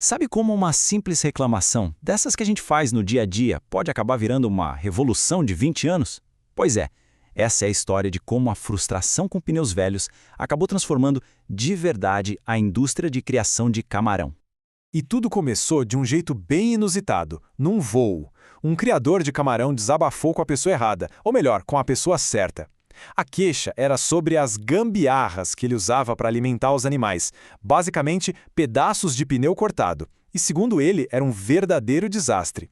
Sabe como uma simples reclamação, dessas que a gente faz no dia a dia, pode acabar virando uma revolução de 20 anos? Pois é, essa é a história de como a frustração com pneus velhos acabou transformando de verdade a indústria de criação de camarão. E tudo começou de um jeito bem inusitado, num voo. Um criador de camarão desabafou com a pessoa errada, ou melhor, com a pessoa certa. A queixa era sobre as gambiarras que ele usava para alimentar os animais, basicamente pedaços de pneu cortado. E segundo ele, era um verdadeiro desastre.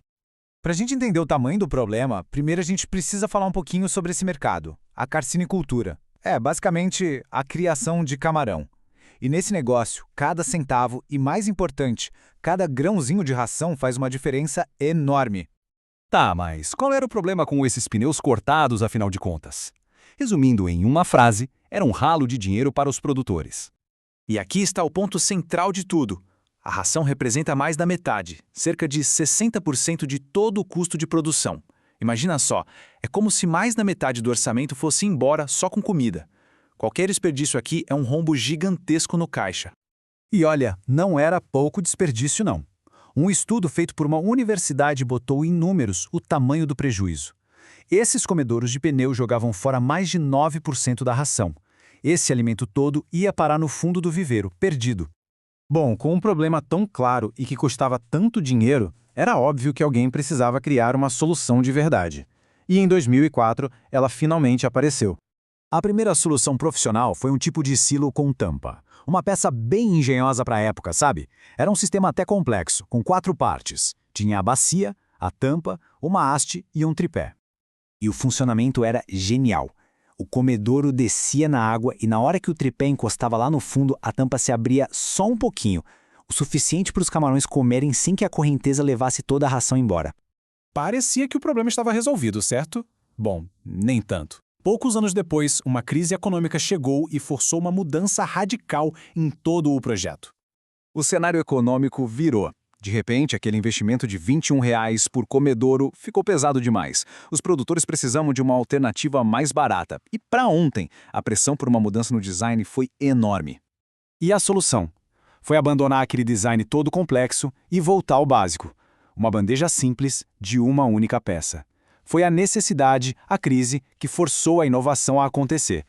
Para a gente entender o tamanho do problema, primeiro a gente precisa falar um pouquinho sobre esse mercado, a carcinicultura. É, basicamente, a criação de camarão. E nesse negócio, cada centavo e, mais importante, cada grãozinho de ração faz uma diferença enorme. Tá, mas qual era o problema com esses pneus cortados, afinal de contas? Resumindo em uma frase, era um ralo de dinheiro para os produtores. E aqui está o ponto central de tudo. A ração representa mais da metade, cerca de 60% de todo o custo de produção. Imagina só, é como se mais da metade do orçamento fosse embora só com comida. Qualquer desperdício aqui é um rombo gigantesco no caixa. E olha, não era pouco desperdício não. Um estudo feito por uma universidade botou em números o tamanho do prejuízo. Esses comedouros de pneu jogavam fora mais de 9% da ração. Esse alimento todo ia parar no fundo do viveiro, perdido. Bom, com um problema tão claro e que custava tanto dinheiro, era óbvio que alguém precisava criar uma solução de verdade. E em 2004, ela finalmente apareceu. A primeira solução profissional foi um tipo de silo com tampa. Uma peça bem engenhosa para a época, sabe? Era um sistema até complexo, com 4 partes. Tinha a bacia, a tampa, uma haste e um tripé. E o funcionamento era genial. O comedouro descia na água e na hora que o tripé encostava lá no fundo, a tampa se abria só um pouquinho, o suficiente para os camarões comerem sem que a correnteza levasse toda a ração embora. Parecia que o problema estava resolvido, certo? Bom, nem tanto. Poucos anos depois, uma crise econômica chegou e forçou uma mudança radical em todo o projeto. O cenário econômico virou. De repente, aquele investimento de R$ 21 por comedouro ficou pesado demais. Os produtores precisavam de uma alternativa mais barata. E para ontem, a pressão por uma mudança no design foi enorme. E a solução? Foi abandonar aquele design todo complexo e voltar ao básico. Uma bandeja simples de uma única peça. Foi a necessidade, a crise, que forçou a inovação a acontecer.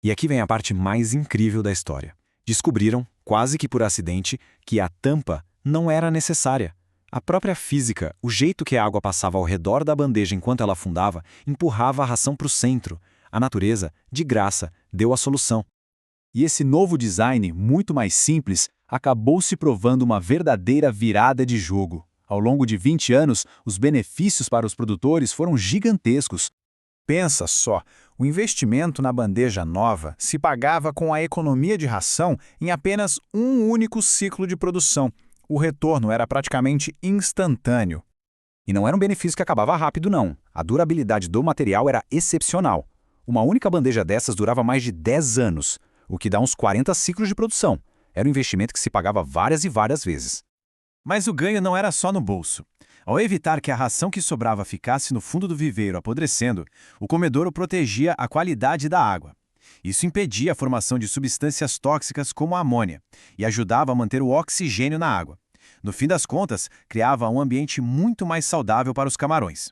E aqui vem a parte mais incrível da história. Descobriram, quase que por acidente, que a tampa não era necessária. A própria física, o jeito que a água passava ao redor da bandeja enquanto ela afundava, empurrava a ração para o centro. A natureza, de graça, deu a solução. E esse novo design, muito mais simples, acabou se provando uma verdadeira virada de jogo. Ao longo de 20 anos, os benefícios para os produtores foram gigantescos. Pensa só, o investimento na bandeja nova se pagava com a economia de ração em apenas um único ciclo de produção. O retorno era praticamente instantâneo. E não era um benefício que acabava rápido, não. A durabilidade do material era excepcional. Uma única bandeja dessas durava mais de 10 anos, o que dá uns 40 ciclos de produção. Era um investimento que se pagava várias e várias vezes. Mas o ganho não era só no bolso. Ao evitar que a ração que sobrava ficasse no fundo do viveiro apodrecendo, o comedouro protegia a qualidade da água. Isso impedia a formação de substâncias tóxicas como a amônia e ajudava a manter o oxigênio na água. No fim das contas, criava um ambiente muito mais saudável para os camarões.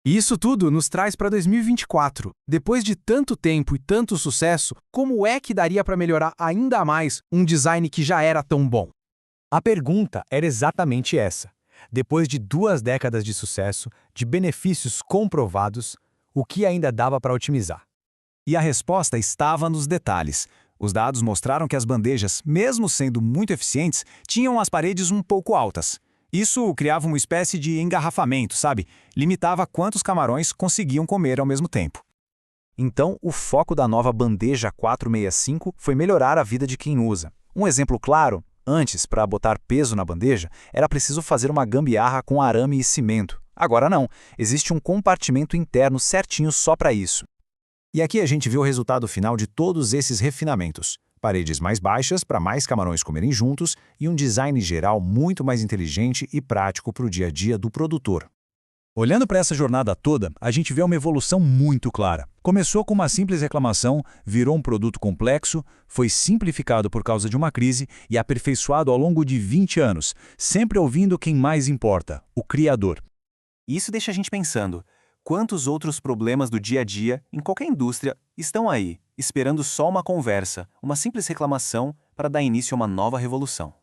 E isso tudo nos traz para 2024. Depois de tanto tempo e tanto sucesso, como é que daria para melhorar ainda mais um design que já era tão bom? A pergunta era exatamente essa. Depois de 2 décadas de sucesso, de benefícios comprovados, o que ainda dava para otimizar? E a resposta estava nos detalhes. Os dados mostraram que as bandejas, mesmo sendo muito eficientes, tinham as paredes um pouco altas. Isso criava uma espécie de engarrafamento, sabe? Limitava quantos camarões conseguiam comer ao mesmo tempo. Então, o foco da nova bandeja 465 foi melhorar a vida de quem usa. Um exemplo claro, antes, para botar peso na bandeja, era preciso fazer uma gambiarra com arame e cimento. Agora não, existe um compartimento interno certinho só para isso. E aqui a gente vê o resultado final de todos esses refinamentos. Paredes mais baixas para mais camarões comerem juntos e um design geral muito mais inteligente e prático para o dia a dia do produtor. Olhando para essa jornada toda, a gente vê uma evolução muito clara. Começou com uma simples reclamação, virou um produto complexo, foi simplificado por causa de uma crise e aperfeiçoado ao longo de 20 anos, sempre ouvindo quem mais importa, o criador. Isso deixa a gente pensando, quantos outros problemas do dia a dia, em qualquer indústria, estão aí, esperando só uma conversa, uma simples reclamação para dar início a uma nova revolução?